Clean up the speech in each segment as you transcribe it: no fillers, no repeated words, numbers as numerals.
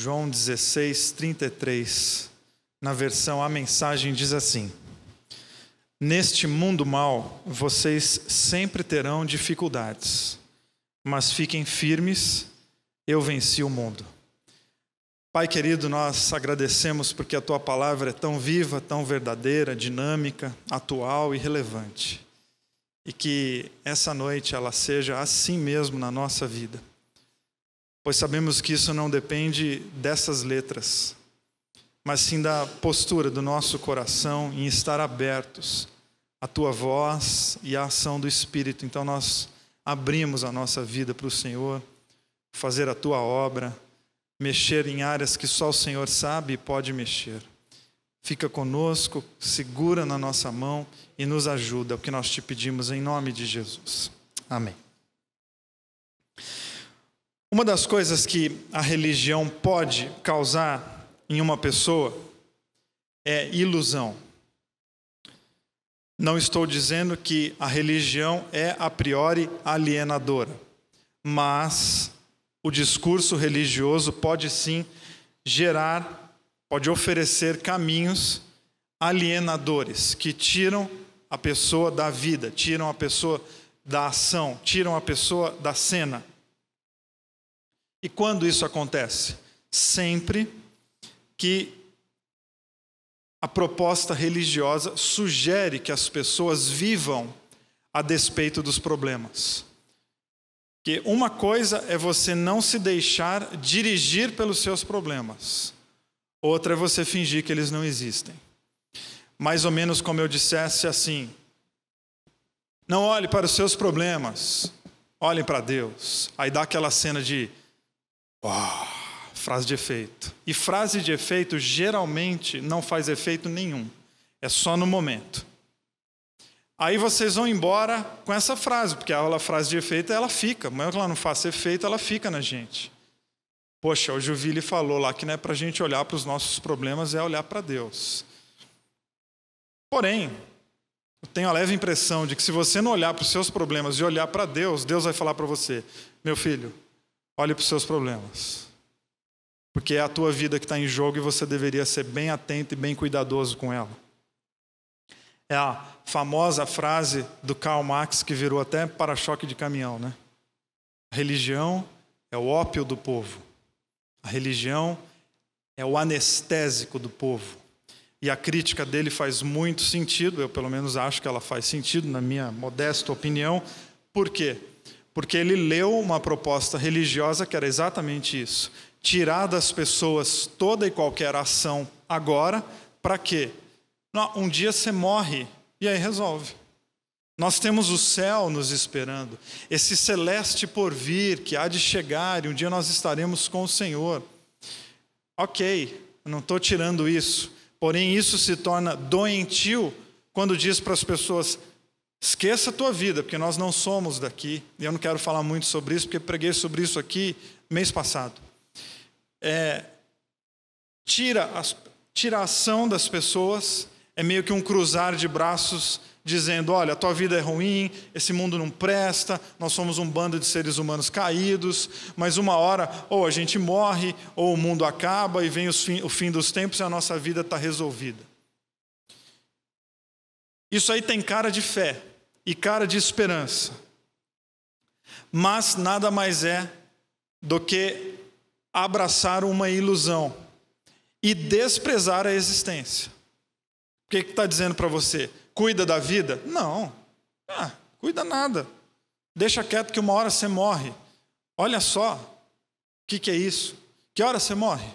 João 16:33, na versão A Mensagem, diz assim: neste mundo mau, vocês sempre terão dificuldades, mas fiquem firmes, eu venci o mundo. Pai querido, nós agradecemos porque a Tua palavra é tão viva, tão verdadeira, dinâmica, atual e relevante. E que essa noite ela seja assim mesmo na nossa vida. Pois sabemos que isso não depende dessas letras, mas sim da postura do nosso coração em estar abertos à Tua voz e à ação do Espírito. Então nós abrimos a nossa vida para o Senhor, fazer a Tua obra, mexer em áreas que só o Senhor sabe e pode mexer. Fica conosco, segura na nossa mão e nos ajuda, é o que nós te pedimos em nome de Jesus. Amém. Uma das coisas que a religião pode causar em uma pessoa é ilusão. Não estou dizendo que a religião é a priori alienadora, mas o discurso religioso pode sim pode oferecer caminhos alienadores que tiram a pessoa da vida, tiram a pessoa da ação, tiram a pessoa da cena. E quando isso acontece? Sempre que a proposta religiosa sugere que as pessoas vivam a despeito dos problemas. Porque uma coisa é você não se deixar dirigir pelos seus problemas. Outra é você fingir que eles não existem. Mais ou menos como eu dissesse assim: não olhe para os seus problemas, olhem para Deus. Aí dá aquela cena de frase de efeito. E frase de efeito geralmente não faz efeito nenhum. É só no momento. Aí vocês vão embora com essa frase, porque a frase de efeito ela fica. Mas que ela não faça efeito, ela fica na gente. Poxa, o Juvili falou lá que não é para a gente olhar para os nossos problemas, é olhar para Deus. Porém, eu tenho a leve impressão de que se você não olhar para os seus problemas e olhar para Deus, Deus vai falar para você: meu filho, olhe para os seus problemas. Porque é a tua vida que está em jogo e você deveria ser bem atento e bem cuidadoso com ela. É a famosa frase do Karl Marx que virou até para-choque de caminhão, né? A religião é o ópio do povo. A religião é o anestésico do povo. E a crítica dele faz muito sentido, eu pelo menos acho que ela faz sentido, na minha modesta opinião. Por quê? Porque ele leu uma proposta religiosa que era exatamente isso: tirar das pessoas toda e qualquer ação agora, para quê? Um dia você morre e aí resolve. Nós temos o céu nos esperando, esse celeste porvir que há de chegar e um dia nós estaremos com o Senhor. Ok, eu não estou tirando isso, porém isso se torna doentio quando diz para as pessoas: esqueça a tua vida, porque nós não somos daqui. E eu não quero falar muito sobre isso, porque preguei sobre isso aqui mês passado. Tira a ação das pessoas, é meio que um cruzar de braços, dizendo: olha, a tua vida é ruim, esse mundo não presta, nós somos um bando de seres humanos caídos, mas uma hora ou a gente morre, ou o mundo acaba e vem o fim dos tempos e a nossa vida está resolvida. Isso aí tem cara de fé e cara de esperança, mas nada mais é do que abraçar uma ilusão e desprezar a existência. O que está dizendo para você? Cuida da vida? Não. Cuida nada. Deixa quieto que uma hora você morre. Olha só. O que é isso? Que hora você morre?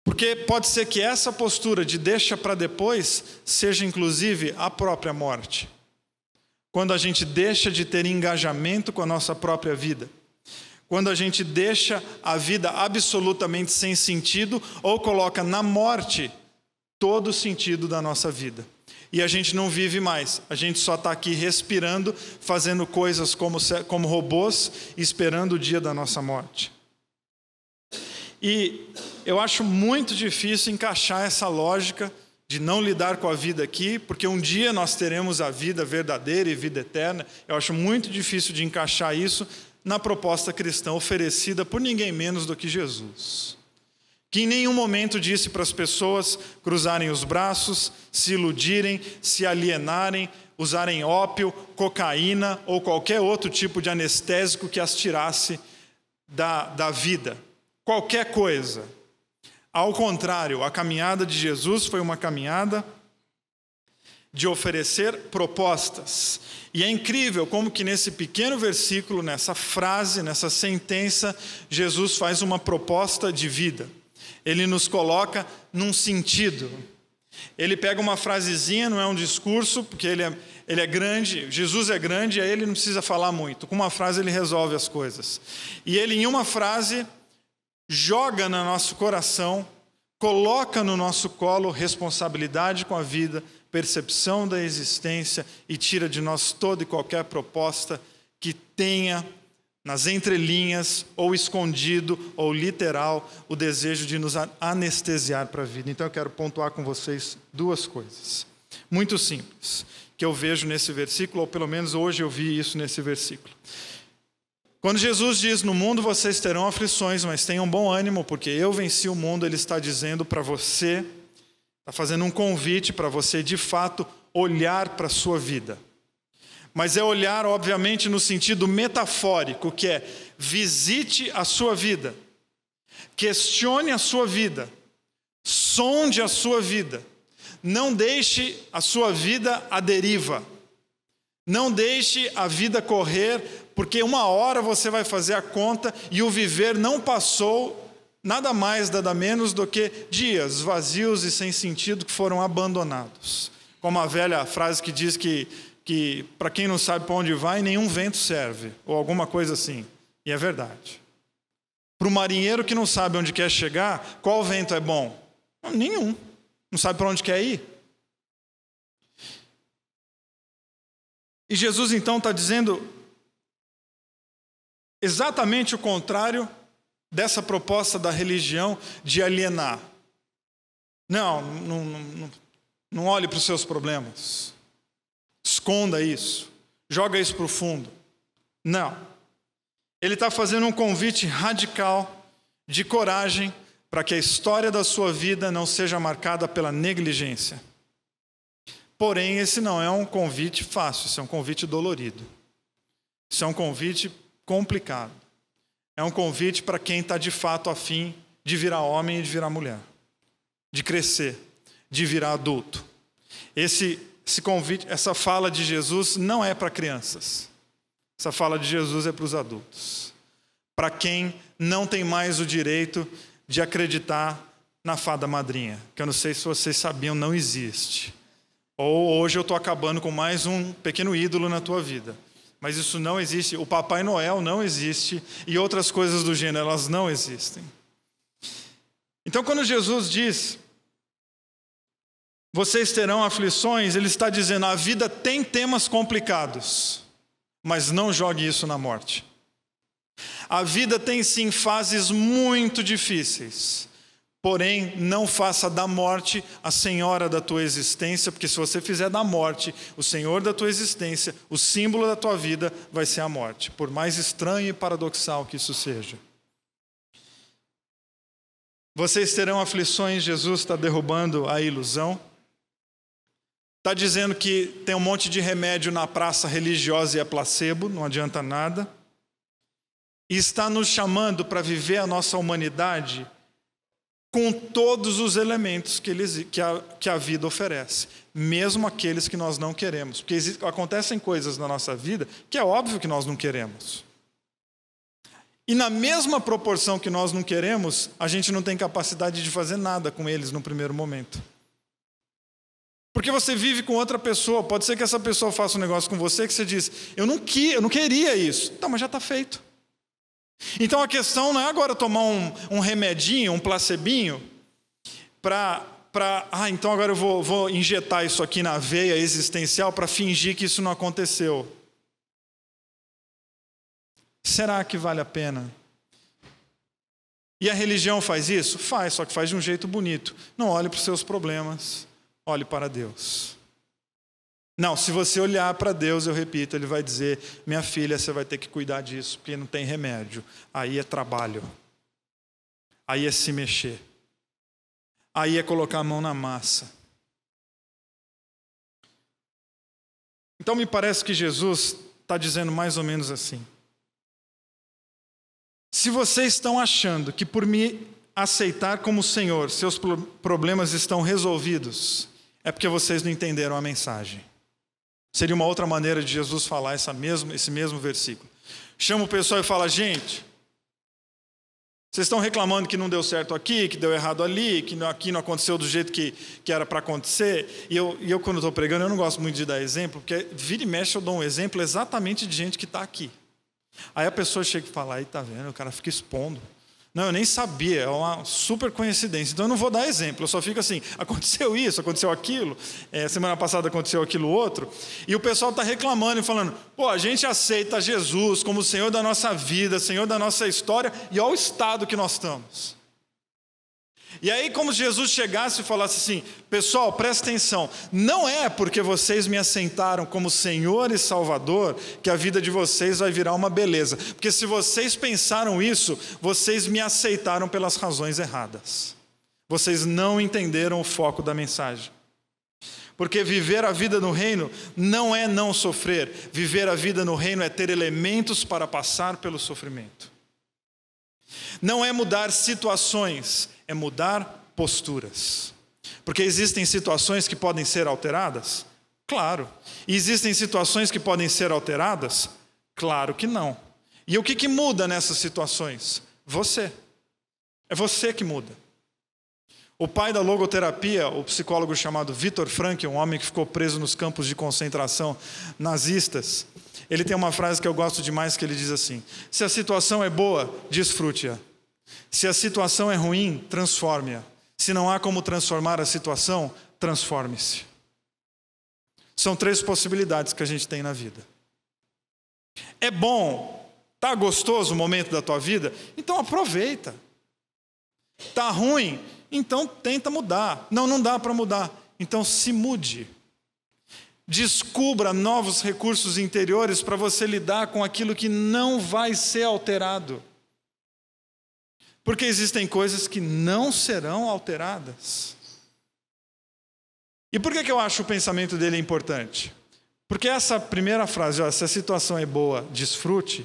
Porque pode ser que essa postura de deixa para depois seja inclusive a própria morte. Quando a gente deixa de ter engajamento com a nossa própria vida. Quando a gente deixa a vida absolutamente sem sentido ou coloca na morte todo o sentido da nossa vida. E a gente não vive mais. A gente só está aqui respirando, fazendo coisas como robôs, esperando o dia da nossa morte. E eu acho muito difícil encaixar essa lógica de não lidar com a vida aqui, porque um dia nós teremos a vida verdadeira e vida eterna. Eu acho muito difícil de encaixar isso na proposta cristã oferecida por ninguém menos do que Jesus, que em nenhum momento disse para as pessoas cruzarem os braços, se iludirem, se alienarem, usarem ópio, cocaína ou qualquer outro tipo de anestésico que as tirasse da vida. Qualquer coisa. Ao contrário, a caminhada de Jesus foi uma caminhada de oferecer propostas. E é incrível como que nesse pequeno versículo, nessa frase, nessa sentença, Jesus faz uma proposta de vida. Ele nos coloca num sentido. Ele pega uma frasezinha, não é um discurso, porque ele é grande, Jesus é grande, aí ele não precisa falar muito. Com uma frase ele resolve as coisas. E ele, em uma frase, joga no nosso coração, coloca no nosso colo responsabilidade com a vida, percepção da existência e tira de nós toda e qualquer proposta que tenha nas entrelinhas, ou escondido, ou literal, o desejo de nos anestesiar para a vida. Então eu quero pontuar com vocês duas coisas, muito simples, que eu vejo nesse versículo, ou pelo menos hoje eu vi isso nesse versículo. Quando Jesus diz, no mundo vocês terão aflições, mas tenham bom ânimo, porque eu venci o mundo, ele está dizendo para você, está fazendo um convite para você, de fato, olhar para a sua vida. Mas é olhar, obviamente, no sentido metafórico, que é visite a sua vida, questione a sua vida, sonde a sua vida, não deixe a sua vida à deriva, não deixe a vida correr, porque uma hora você vai fazer a conta e o viver não passou nada mais, nada menos do que dias vazios e sem sentido que foram abandonados. Como a velha frase que diz que para quem não sabe para onde vai, nenhum vento serve, ou alguma coisa assim. E é verdade. Para o marinheiro que não sabe onde quer chegar, qual vento é bom? Nenhum. Não sabe para onde quer ir. E Jesus então está dizendo exatamente o contrário dessa proposta da religião de alienar. Não olhe para os seus problemas. Esconda isso. Joga isso para o fundo. Não. Ele está fazendo um convite radical de coragem para que a história da sua vida não seja marcada pela negligência. Porém, esse não é um convite fácil, isso é um convite dolorido. Isso é um convite complicado. É um convite para quem está de fato a fim de virar homem e de virar mulher. De crescer, de virar adulto. Esse convite, essa fala de Jesus não é para crianças. Essa fala de Jesus é para os adultos. Para quem não tem mais o direito de acreditar na fada madrinha. Que eu não sei se vocês sabiam, não existe. Ou hoje eu estou acabando com mais um pequeno ídolo na tua vida. Mas isso não existe. O Papai Noel não existe. E outras coisas do gênero, elas não existem. Então quando Jesus diz, vocês terão aflições, ele está dizendo, a vida tem temas complicados, mas não jogue isso na morte. A vida tem sim fases muito difíceis, porém não faça da morte a senhora da tua existência, porque se você fizer da morte o senhor da tua existência, o símbolo da tua vida vai ser a morte, por mais estranho e paradoxal que isso seja. Vocês terão aflições, Jesus está derrubando a ilusão. Está dizendo que tem um monte de remédio na praça religiosa e é placebo, não adianta nada. E está nos chamando para viver a nossa humanidade com todos os elementos que a vida oferece. Mesmo aqueles que nós não queremos. Porque acontecem coisas na nossa vida que é óbvio que nós não queremos. E na mesma proporção que nós não queremos, a gente não tem capacidade de fazer nada com eles no primeiro momento. Porque você vive com outra pessoa, pode ser que essa pessoa faça um negócio com você que você diz, eu não queria isso. Tá, mas já está feito. Então a questão não é agora tomar um remedinho, um placebinho, então agora eu vou injetar isso aqui na veia existencial para fingir que isso não aconteceu. Será que vale a pena? E a religião faz isso? Faz, só que faz de um jeito bonito. Não olhe para os seus problemas. Olhe para Deus. Não, se você olhar para Deus, eu repito, Ele vai dizer, minha filha, você vai ter que cuidar disso, porque não tem remédio. Aí é trabalho. Aí é se mexer. Aí é colocar a mão na massa. Então me parece que Jesus está dizendo mais ou menos assim. Se vocês estão achando que por me aceitar como Senhor, seus problemas estão resolvidos, é porque vocês não entenderam a mensagem. Seria uma outra maneira de Jesus falar esse mesmo versículo. Chama o pessoal e fala, gente, vocês estão reclamando que não deu certo aqui, que deu errado ali, que aqui não aconteceu do jeito que era para acontecer. E eu quando estou pregando, eu não gosto muito de dar exemplo, porque vira e mexe eu dou um exemplo exatamente de gente que está aqui. Aí a pessoa chega e fala, aí tá vendo, o cara fica expondo. Não, eu nem sabia, é uma super coincidência. Então eu não vou dar exemplo, eu só fico assim, aconteceu isso, aconteceu aquilo, semana passada aconteceu aquilo outro. E o pessoal está reclamando e falando, pô, a gente aceita Jesus como o Senhor da nossa vida, Senhor da nossa história, e olha o estado que nós estamos. E aí como se Jesus chegasse e falasse assim, pessoal, presta atenção, não é porque vocês me aceitaram como Senhor e Salvador que a vida de vocês vai virar uma beleza. Porque se vocês pensaram isso, vocês me aceitaram pelas razões erradas. Vocês não entenderam o foco da mensagem. Porque viver a vida no reino não é não sofrer. Viver a vida no reino é ter elementos para passar pelo sofrimento. Não é mudar situações, é mudar posturas. Porque existem situações que podem ser alteradas? Claro. E existem situações que podem ser alteradas? Claro que não. E o que muda nessas situações? Você. É você que muda. O pai da logoterapia, o psicólogo chamado Viktor Frankl, um homem que ficou preso nos campos de concentração nazistas, ele tem uma frase que eu gosto demais, que ele diz assim, se a situação é boa, desfrute-a. Se a situação é ruim, transforme-a. Se não há como transformar a situação, transforme-se. São 3 possibilidades que a gente tem na vida. É bom, tá gostoso o momento da tua vida? Então aproveita. Tá ruim? Então tenta mudar. Não dá para mudar. Então se mude. Descubra novos recursos interiores para você lidar com aquilo que não vai ser alterado. Porque existem coisas que não serão alteradas. E por que eu acho o pensamento dele importante? Porque essa primeira frase, se a situação é boa, desfrute,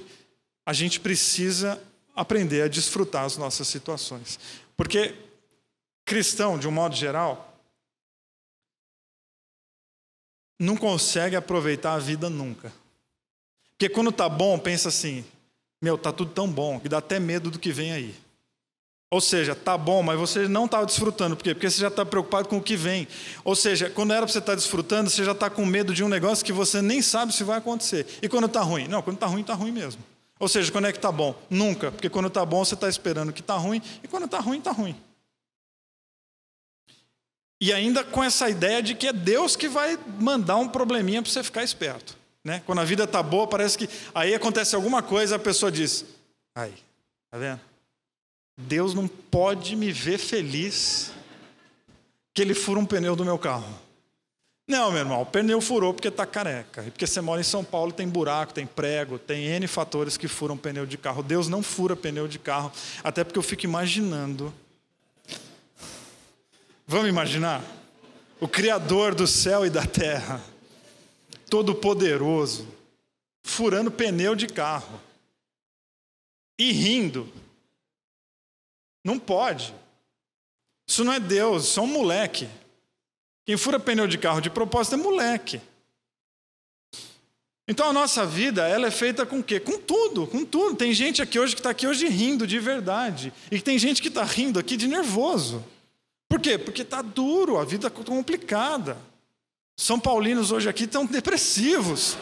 a gente precisa aprender a desfrutar as nossas situações. Porque cristão, de um modo geral, não consegue aproveitar a vida nunca. Porque quando está bom, pensa assim, está tudo tão bom, que dá até medo do que vem aí. Ou seja, está bom, mas você não está desfrutando. Por quê? Porque você já está preocupado com o que vem. Ou seja, quando era para você estar desfrutando, você já está com medo de um negócio que você nem sabe se vai acontecer. E quando está ruim? Não, quando está ruim mesmo. Ou seja, quando é que está bom? Nunca. Porque quando está bom, você está esperando que está ruim. E quando está ruim, está ruim. E ainda com essa ideia de que é Deus que vai mandar um probleminha para você ficar esperto. Né? Quando a vida está boa, parece que aí acontece alguma coisa, a pessoa diz, aí, tá vendo? Deus não pode me ver feliz que ele fura um pneu do meu carro. Não, meu irmão, o pneu furou porque está careca. E porque você mora em São Paulo, tem buraco, tem prego, tem N fatores que furam pneu de carro. Deus não fura pneu de carro, até porque eu fico imaginando. Vamos imaginar? O Criador do céu e da terra, todo-poderoso, furando pneu de carro e rindo. Não pode. Isso não é Deus, isso é um moleque. Quem fura pneu de carro de propósito é moleque. Então a nossa vida, ela é feita com o quê? Com tudo, com tudo. Tem gente aqui hoje que está aqui hoje rindo de verdade. E tem gente que está rindo aqui de nervoso. Por quê? Porque está duro, a vida está complicada. São paulinos hoje aqui estão depressivos.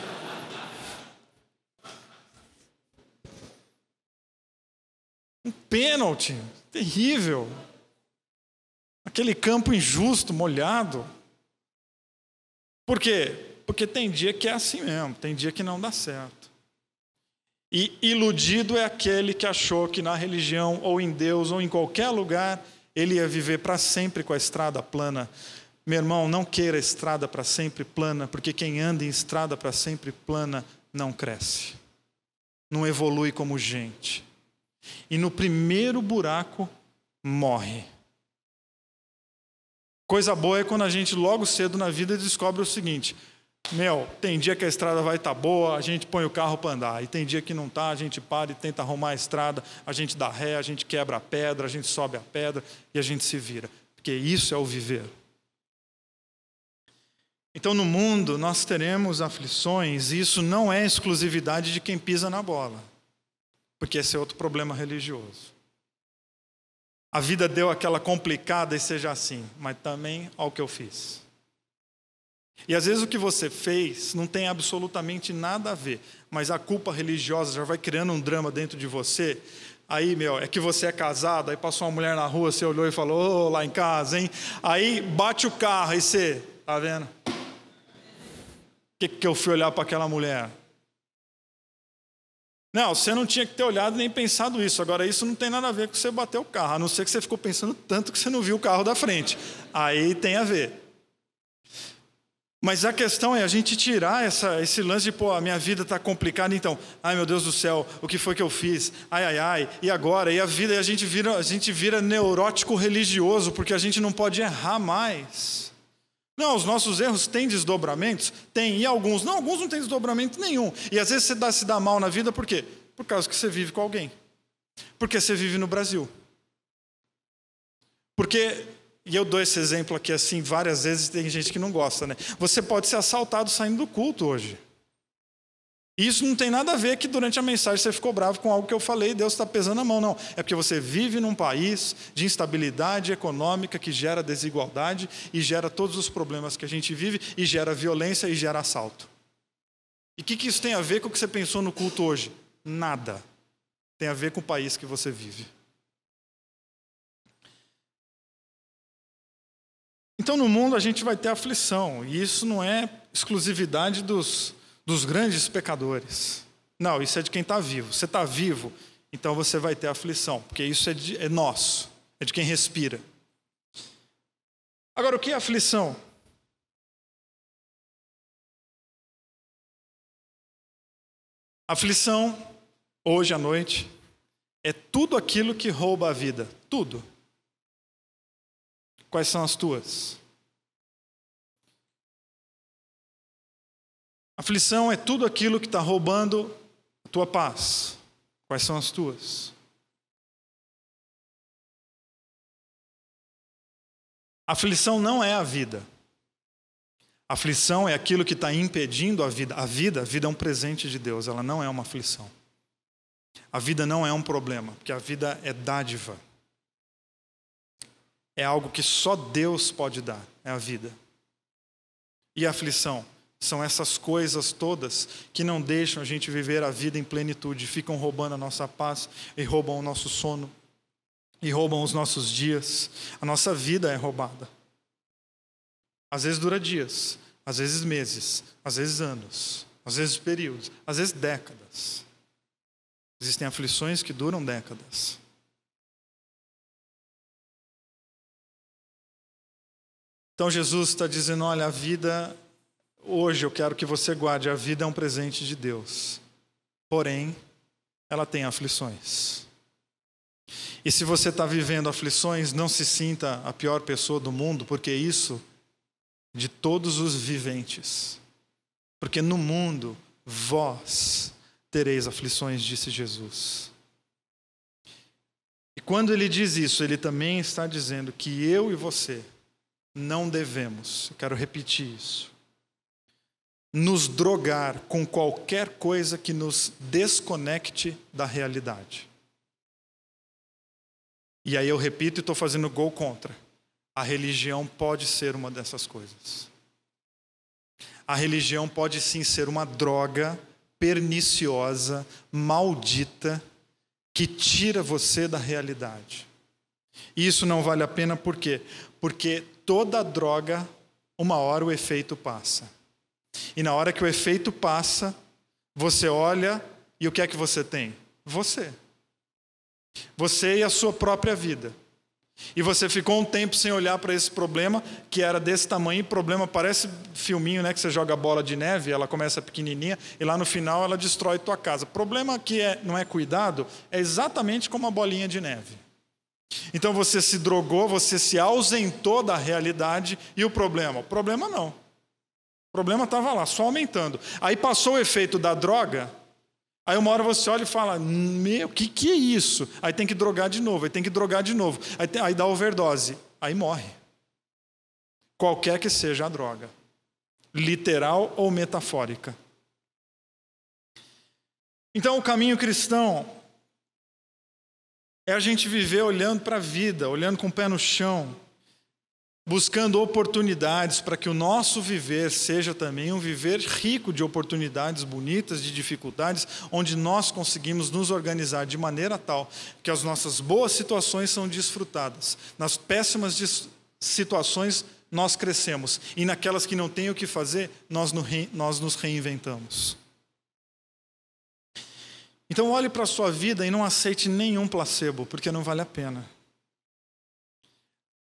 Um pênalti terrível. Aquele campo injusto, molhado. Por quê? Porque tem dia que é assim mesmo, tem dia que não dá certo. E iludido é aquele que achou que na religião, ou em Deus, ou em qualquer lugar, ele ia viver para sempre com a estrada plana. Meu irmão, não queira estrada para sempre plana, porque quem anda em estrada para sempre plana não cresce, não evolui como gente. E no primeiro buraco, morre. Coisa boa é quando a gente logo cedo na vida descobre o seguinte: tem dia que a estrada vai estar boa, a gente põe o carro para andar. E tem dia que não está, a gente para e tenta arrumar a estrada, a gente dá ré, a gente quebra a pedra, a gente sobe a pedra e a gente se vira. Porque isso é o viver. Então, no mundo, nós teremos aflições, e isso não é exclusividade de quem pisa na bola, porque esse é outro problema religioso. A vida deu aquela complicada e seja assim, mas também olha o que eu fiz. E às vezes o que você fez não tem absolutamente nada a ver, mas a culpa religiosa já vai criando um drama dentro de você. Aí, é que você é casado, aí passou uma mulher na rua, você olhou e falou: lá em casa, hein? Aí bate o carro, aí você, tá vendo? Que eu fui olhar para aquela mulher? Não, você não tinha que ter olhado nem pensado isso. Agora, isso não tem nada a ver com você bater o carro, a não ser que você ficou pensando tanto que você não viu o carro da frente. Aí tem a ver. Mas a questão é a gente tirar esse lance de, a minha vida está complicada, então, ai meu Deus do céu, o que foi que eu fiz? Ai, e agora? E a vida, e a gente vira neurótico religioso, porque a gente não pode errar mais. Não, os nossos erros têm desdobramentos? Tem, e alguns não têm desdobramento nenhum. E às vezes você se dá mal na vida, por quê? Por causa que você vive com alguém. Porque você vive no Brasil. Porque, e eu dou esse exemplo aqui assim, várias vezes tem gente que não gosta, né? Você pode ser assaltado saindo do culto hoje. E isso não tem nada a ver que durante a mensagem você ficou bravo com algo que eu falei, Deus está pesando a mão, não. É porque você vive num país de instabilidade econômica que gera desigualdade e gera todos os problemas que a gente vive e gera violência e gera assalto. E o que isso tem a ver com o que você pensou no culto hoje? Nada. Tem a ver com o país que você vive. Então no mundo a gente vai ter aflição, e isso não é exclusividade dos grandes pecadores. Não, isso é de quem está vivo. Você está vivo, então você vai ter aflição, porque isso é nosso, é de quem respira. Agora, o que é aflição? Aflição, hoje à noite, é tudo aquilo que rouba a vida. Tudo. Quais são as tuas? Aflição é tudo aquilo que está roubando a tua paz. Quais são as tuas? Aflição não é a vida. Aflição é aquilo que está impedindo a vida. A vida é um presente de Deus, ela não é uma aflição. A vida não é um problema, porque a vida é dádiva. É algo que só Deus pode dar, é a vida. E a aflição? São essas coisas todas que não deixam a gente viver a vida em plenitude, ficam roubando a nossa paz, e roubam o nosso sono, e roubam os nossos dias. A nossa vida é roubada. Às vezes dura dias, às vezes meses, às vezes anos, às vezes períodos, às vezes décadas. Existem aflições que duram décadas. Então Jesus está dizendo, olha, a vida... Hoje eu quero que você guarde, a vida é um presente de Deus. Porém, ela tem aflições. E se você está vivendo aflições, não se sinta a pior pessoa do mundo, porque isso de todos os viventes. Porque no mundo, vós tereis aflições, disse Jesus. E quando ele diz isso, ele também está dizendo que eu e você não devemos, eu quero repetir isso, nos drogar com qualquer coisa que nos desconecte da realidade. E aí eu repito e estou fazendo gol contra. A religião pode ser uma dessas coisas. A religião pode sim ser uma droga perniciosa, maldita, que tira você da realidade. E isso não vale a pena por quê? Porque toda droga, uma hora o efeito passa. E na hora que o efeito passa, você olha e o que é que você tem? Você. Você e a sua própria vida. E você ficou um tempo sem olhar para esse problema, que era desse tamanho. Problema parece filminho, né? Que você joga bola de neve, ela começa pequenininha e lá no final ela destrói tua casa. Problema que não é cuidado é exatamente como uma bolinha de neve. Então você se drogou, você se ausentou da realidade. E o problema? O problema não. O problema estava lá, só aumentando. Aí passou o efeito da droga. Aí uma hora você olha e fala, meu, o que é isso? Aí tem que drogar de novo, aí tem que drogar de novo. Aí dá overdose, aí morre. Qualquer que seja a droga. Literal ou metafórica. Então o caminho cristão é a gente viver olhando para a vida, olhando com o pé no chão, buscando oportunidades para que o nosso viver seja também um viver rico de oportunidades bonitas, de dificuldades, onde nós conseguimos nos organizar de maneira tal que as nossas boas situações são desfrutadas. Nas péssimas situações, nós crescemos. E naquelas que não tem o que fazer, nós nos reinventamos. Então olhe para a sua vida e não aceite nenhum placebo, porque não vale a pena.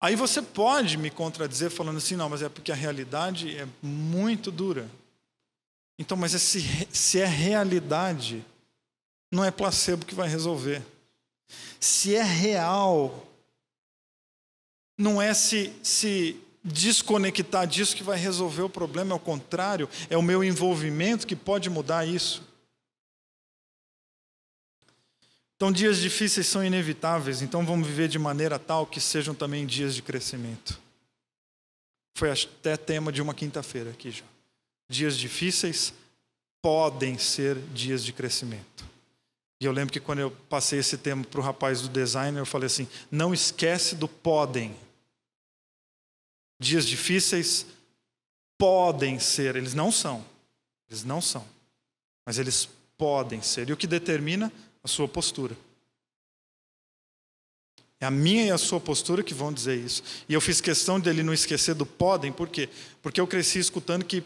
Aí você pode me contradizer falando assim, não, mas é porque a realidade é muito dura. Então, mas se é realidade, não é placebo que vai resolver. Se é real, não é se desconectar disso que vai resolver o problema, é o contrário, é o meu envolvimento que pode mudar isso. Então, dias difíceis são inevitáveis, então vamos viver de maneira tal que sejam também dias de crescimento. Foi até tema de uma quinta-feira aqui já. Dias difíceis podem ser dias de crescimento. E eu lembro que quando eu passei esse tema para o rapaz do design, eu falei assim, não esquece do podem. Dias difíceis podem ser, eles não são, mas eles podem ser. E o que determina? A sua postura. É a minha e a sua postura que vão dizer isso. E eu fiz questão dele não esquecer do podem, por quê? Porque eu cresci escutando que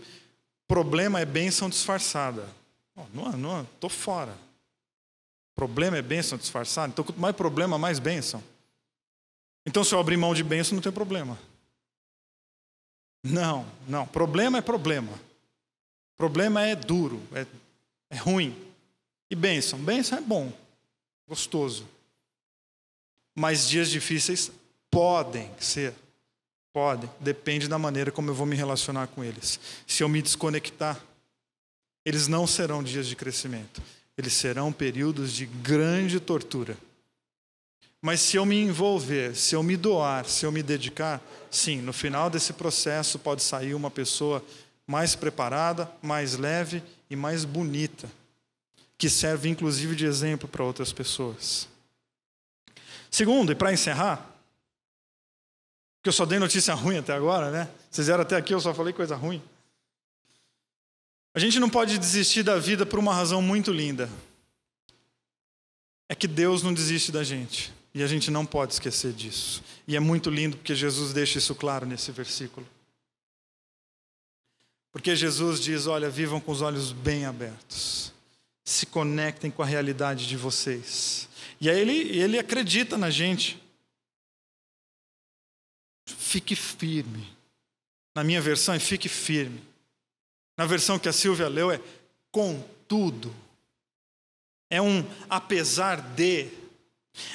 problema é bênção disfarçada. Não, estou fora. Problema é bênção disfarçada? Então, quanto mais problema, mais bênção. Então, se eu abrir mão de bênção, não tem problema. Não. Problema é problema. Problema é duro, é ruim. E bênção é bom, gostoso. Mas dias difíceis podem ser. Depende da maneira como eu vou me relacionar com eles. Se eu me desconectar, eles não serão dias de crescimento. Eles serão períodos de grande tortura. Mas se eu me envolver, se eu me doar, se eu me dedicar, sim, no final desse processo pode sair uma pessoa mais preparada, mais leve e mais bonita, que serve inclusive de exemplo para outras pessoas. Segundo, e para encerrar, porque eu só dei notícia ruim até agora, né? Vocês vieram até aqui, eu só falei coisa ruim. A gente não pode desistir da vida por uma razão muito linda. É que Deus não desiste da gente. E a gente não pode esquecer disso. E é muito lindo porque Jesus deixa isso claro nesse versículo. Porque Jesus diz, olha, vivam com os olhos bem abertos. Se conectem com a realidade de vocês. E aí ele acredita na gente. Fique firme. Na minha versão é fique firme. Na versão que a Silvia leu é contudo. É um apesar de,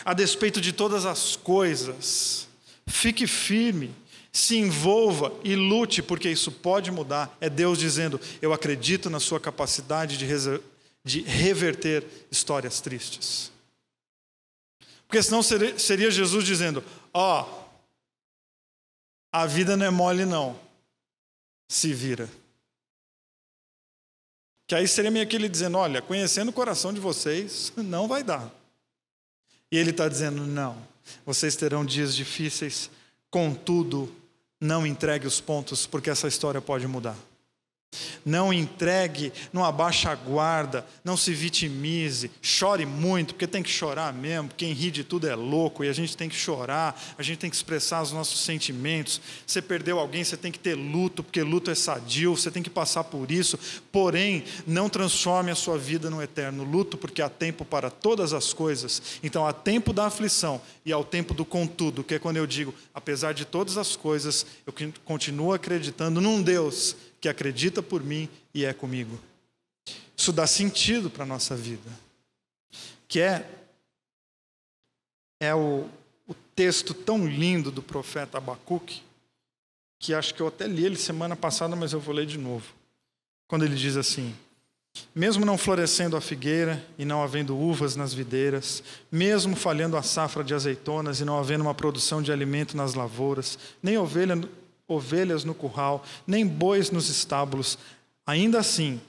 a despeito de todas as coisas. Fique firme. Se envolva e lute, porque isso pode mudar. É Deus dizendo, eu acredito na sua capacidade de reverter histórias tristes. Porque senão seria Jesus dizendo, a vida não é mole não, se vira. Que aí seria meio que ele dizendo, olha, conhecendo o coração de vocês, não vai dar. E ele está dizendo, não, vocês terão dias difíceis, contudo, não entregue os pontos, porque essa história pode mudar. Não entregue, não abaixe a guarda, não se vitimize, chore muito, porque tem que chorar mesmo. Quem ri de tudo é louco e a gente tem que chorar, a gente tem que expressar os nossos sentimentos. Você perdeu alguém, você tem que ter luto, porque luto é sadio, você tem que passar por isso. Porém, não transforme a sua vida no eterno luto, porque há tempo para todas as coisas. Então há tempo da aflição e há o tempo do contudo, que é quando eu digo, apesar de todas as coisas, eu continuo acreditando num Deus que acredita por mim e é comigo. Isso dá sentido para a nossa vida. Que é o texto tão lindo do profeta Abacuque, que acho que eu até li ele semana passada, mas eu vou ler de novo. Quando ele diz assim: mesmo não florescendo a figueira e não havendo uvas nas videiras, mesmo falhando a safra de azeitonas e não havendo uma produção de alimento nas lavouras, nem ovelhas no curral, nem bois nos estábulos, ainda assim,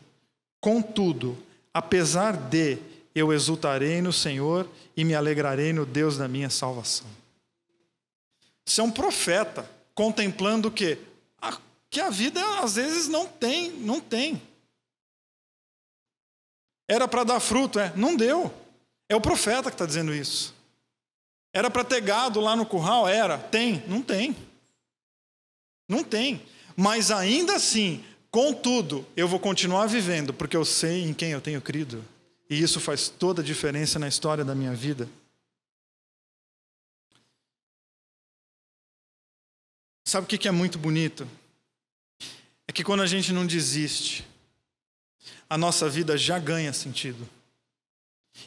contudo, apesar de, eu exultarei no Senhor e me alegrarei no Deus da minha salvação. Isso é um profeta contemplando o quê? Que a vida às vezes não tem. Era para dar fruto, não deu. É o profeta que está dizendo isso. Era para ter gado lá no curral? Tem, não tem. Não tem, mas ainda assim, contudo, eu vou continuar vivendo, porque eu sei em quem eu tenho crido. E isso faz toda a diferença na história da minha vida. Sabe o que é muito bonito? É que quando a gente não desiste, a nossa vida já ganha sentido.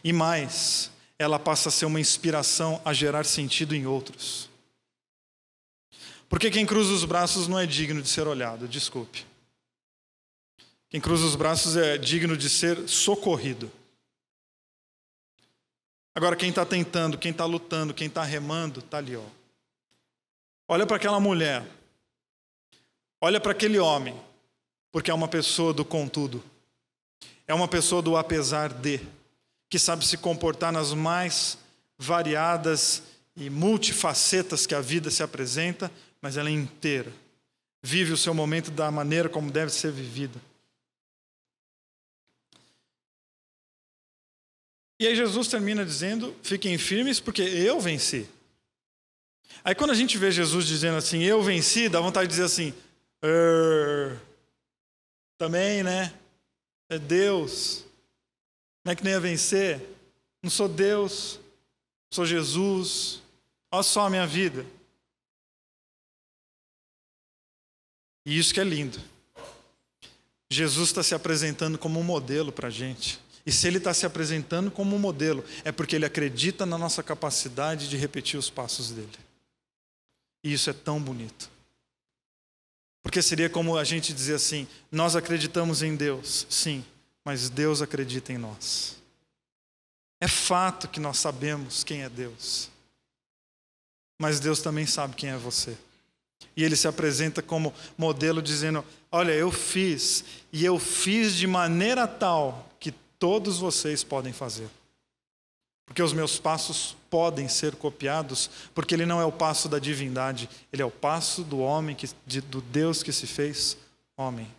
E mais, ela passa a ser uma inspiração a gerar sentido em outros. Porque quem cruza os braços não é digno de ser olhado, desculpe. Quem cruza os braços é digno de ser socorrido. Agora, quem está tentando, quem está lutando, quem está remando, está ali, ó. Olha para aquela mulher. Olha para aquele homem. Porque é uma pessoa do contudo. É uma pessoa do apesar de. Que sabe se comportar nas mais variadas e multifacetas que a vida se apresenta, mas ela é inteira. Vive o seu momento da maneira como deve ser vivida. E aí Jesus termina dizendo, fiquem firmes porque eu venci. Aí quando a gente vê Jesus dizendo assim, eu venci, dá vontade de dizer assim, também, né? É Deus. Não é que nem ia vencer. Não sou Deus, sou Jesus. Olha só a minha vida. E isso que é lindo. Jesus está se apresentando como um modelo para a gente. E se ele está se apresentando como um modelo, é porque ele acredita na nossa capacidade de repetir os passos dele. E isso é tão bonito. Porque seria como a gente dizer assim, nós acreditamos em Deus, sim, mas Deus acredita em nós. É fato que nós sabemos quem é Deus. Mas Deus também sabe quem é você. E ele se apresenta como modelo dizendo, olha, eu fiz, e eu fiz de maneira tal que todos vocês podem fazer. Porque os meus passos podem ser copiados, porque ele não é o passo da divindade, ele é o passo do homem, do Deus que se fez homem.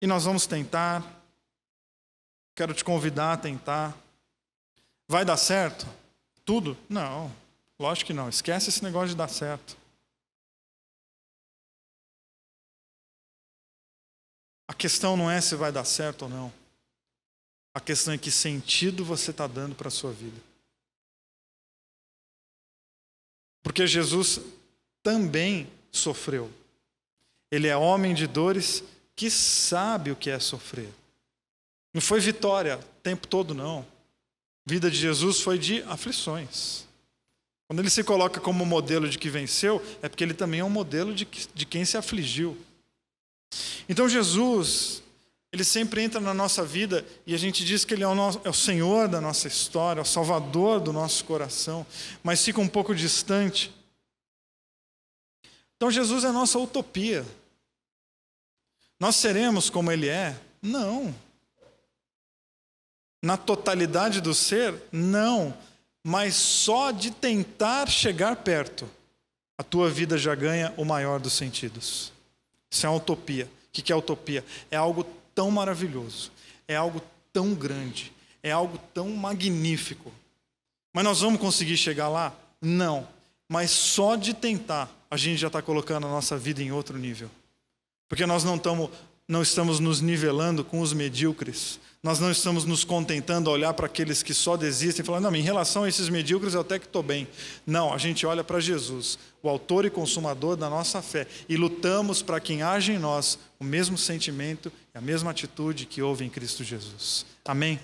E nós vamos tentar, quero te convidar a tentar. Vai dar certo? Tudo? Não, lógico que não. Esquece esse negócio de dar certo. A questão não é se vai dar certo ou não. A questão é que sentido você está dando para a sua vida. Porque Jesus também sofreu. Ele é homem de dores que sabe o que é sofrer. Não foi vitória o tempo todo, não. A vida de Jesus foi de aflições. Quando ele se coloca como modelo de que venceu, é porque ele também é um modelo de quem se afligiu. Então Jesus, ele sempre entra na nossa vida e a gente diz que ele é o Senhor da nossa história, o Salvador do nosso coração, mas fica um pouco distante. Então Jesus é a nossa utopia. Nós seremos como ele é? Não. Na totalidade do ser? Não. Mas só de tentar chegar perto. a tua vida já ganha o maior dos sentidos. Isso é uma utopia. O que é utopia? É algo tão maravilhoso, é algo tão grande, é algo tão magnífico. Mas nós vamos conseguir chegar lá? Não. Mas só de tentar, a gente já está colocando a nossa vida em outro nível. Porque nós não estamos nos nivelando com os medíocres. Nós não estamos nos contentando a olhar para aqueles que só desistem e falando, não, em relação a esses medíocres eu até que estou bem. Não, a gente olha para Jesus, o autor e consumador da nossa fé, e lutamos para que haja em nós o mesmo sentimento e a mesma atitude que houve em Cristo Jesus. Amém?